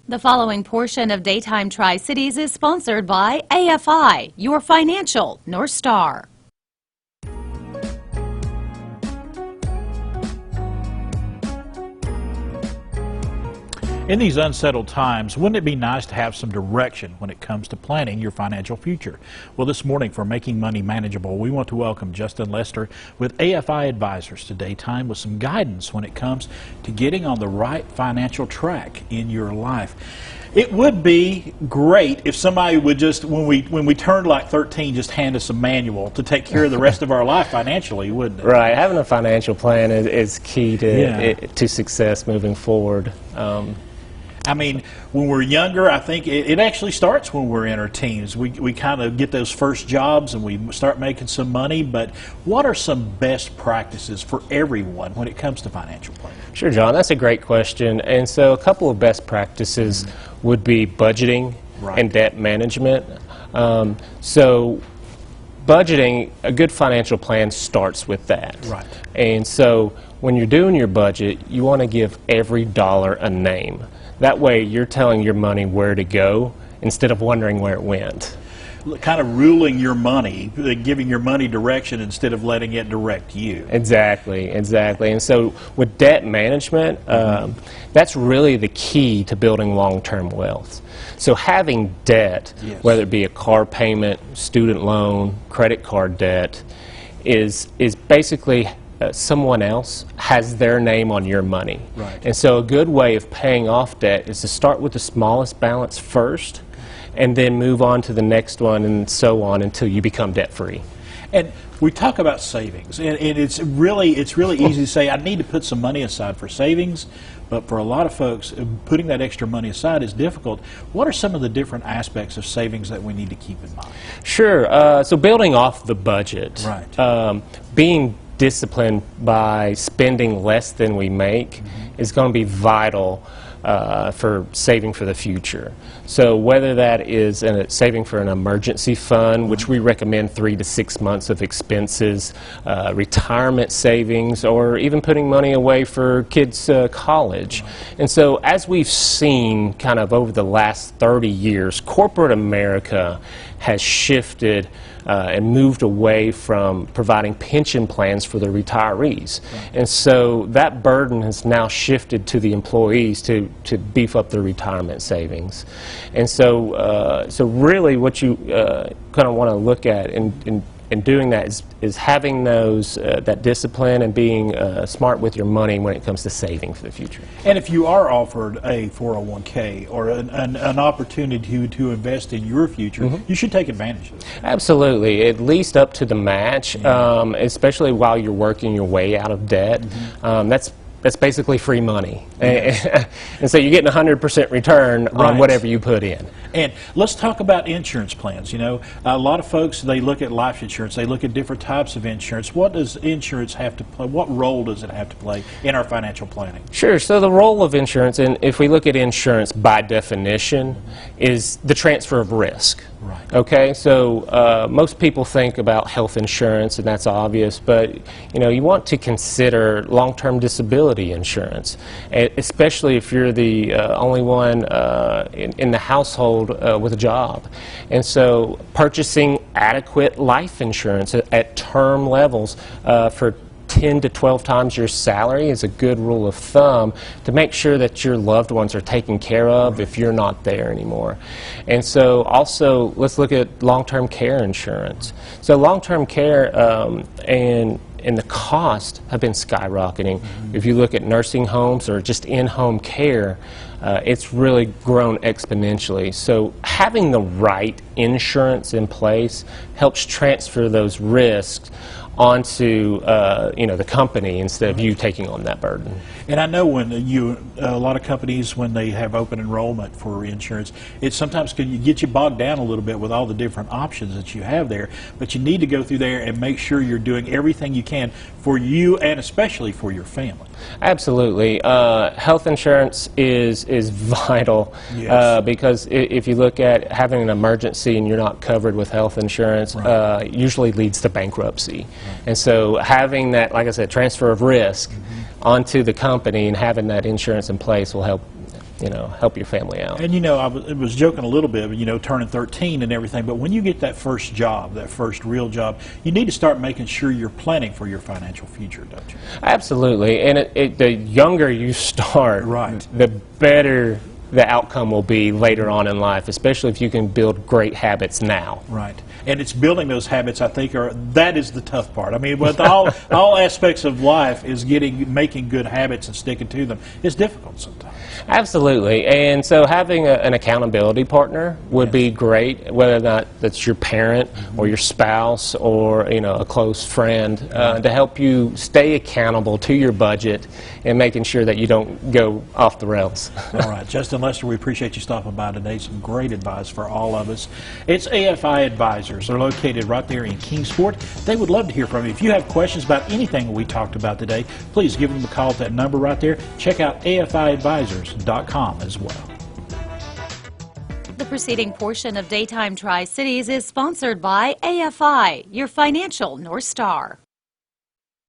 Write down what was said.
The following portion of Daytime Tri-Cities is sponsored by AFI, your financial North Star. In these unsettled times, wouldn't it be nice to have some direction when it comes to planning your financial future? Well, this morning for Making Money Manageable, we want to welcome Justin Lester with AFI Advisors to Daytime with some guidance when it comes to getting on the right financial track in your life. It would be great if somebody would just, when we turned like 13, just hand us a manual to take care of the rest of our life financially, wouldn't it? Right. Having a financial plan is key to success moving forward. I mean, when we're younger, I think it actually starts when we're in our teens. We kind of get those first jobs and we start making some money, but what are some best practices for everyone when it comes to financial planning? Sure, John, that's a great question. And so a couple of best practices would be budgeting and debt management. So budgeting, a good financial plan starts with that. Right. And so when you're doing your budget, you want to give every dollar a name. That way you're telling your money where to go instead of wondering where it went. Kind of ruling your money, giving your money direction instead of letting it direct you. Exactly, exactly. And so with debt management, that's really the key to building long-term wealth. So having debt, whether it be a car payment, student loan, credit card debt, is basically someone else has their name on your money. Right. And so a good way of paying off debt is to start with the smallest balance first and then move on to the next one and so on until you become debt-free. And we talk about savings, and it's really easy to say, I need to put some money aside for savings, but for a lot of folks, putting that extra money aside is difficult. What are some of the different aspects of savings that we need to keep in mind? Sure. So building off the budget, being disciplined by spending less than we make is going to be vital for saving for the future. So whether that is saving for an emergency fund, which we recommend 3 to 6 months of expenses, retirement savings, or even putting money away for kids' college. And so as we've seen kind of over the last 30 years, corporate America has shifted and moved away from providing pension plans for the retirees. And so that burden has now shifted to the employees to beef up their retirement savings. And so so really what you kind of want to look at in doing that is having those that discipline and being smart with your money when it comes to saving for the future. And if you are offered a 401k or an opportunity to invest in your future, you should take advantage of it. Absolutely, at least up to the match, especially while you're working your way out of debt. That's basically free money. And so you're getting 100% return on whatever you put in. And let's talk about insurance plans. You know, a lot of folks, they look at life insurance, they look at different types of insurance. What does insurance have to play? What role does it have to play in our financial planning? Sure. So the role of insurance, and if we look at insurance by definition, is the transfer of risk. Right. Okay, so most people think about health insurance, and that's obvious, but you know, you want to consider long-term disability insurance, especially if you're the only one in the household with a job. And so purchasing adequate life insurance at term levels for 10 to 12 times your salary is a good rule of thumb to make sure that your loved ones are taken care of if you're not there anymore. And so also let's look at long-term care insurance. So long-term care and the cost have been skyrocketing. If you look at nursing homes or just in-home care, it's really grown exponentially. So having the right insurance in place helps transfer those risks onto the company instead of you taking on that burden. And I know when a lot of companies, when they have open enrollment for insurance, it sometimes can get you bogged down a little bit with all the different options that you have there. But you need to go through there and make sure you're doing everything you can for you and especially for your family. Absolutely. Health insurance is vital because if you look at having an emergency and you're not covered with health insurance, usually leads to bankruptcy. And so having that, like I said, transfer of risk onto the company and having that insurance in place will help help your family out. And I was joking a little bit, turning 13 and everything, but when you get that first job, that first real job, you need to start making sure you're planning for your financial future, don't you? Absolutely, and the younger you start, right, the better the outcome will be later on in life, especially if you can build great habits now. Right. And it's building those habits, I think, that is the tough part. I mean, with all aspects of life is making good habits and sticking to them. It's difficult sometimes. Absolutely. And so having an accountability partner would be great, whether or not that's your parent or your spouse or, a close friend, to help you stay accountable to your budget and making sure that you don't go off the rails. All right. Justin Lester, we appreciate you stopping by today. Some great advice for all of us. It's AFI Advisors. They're located right there in Kingsport. They would love to hear from you. If you have questions about anything we talked about today, please give them a call at that number right there. Check out afiadvisors.com as well. The preceding portion of Daytime Tri-Cities is sponsored by AFI, your financial North Star.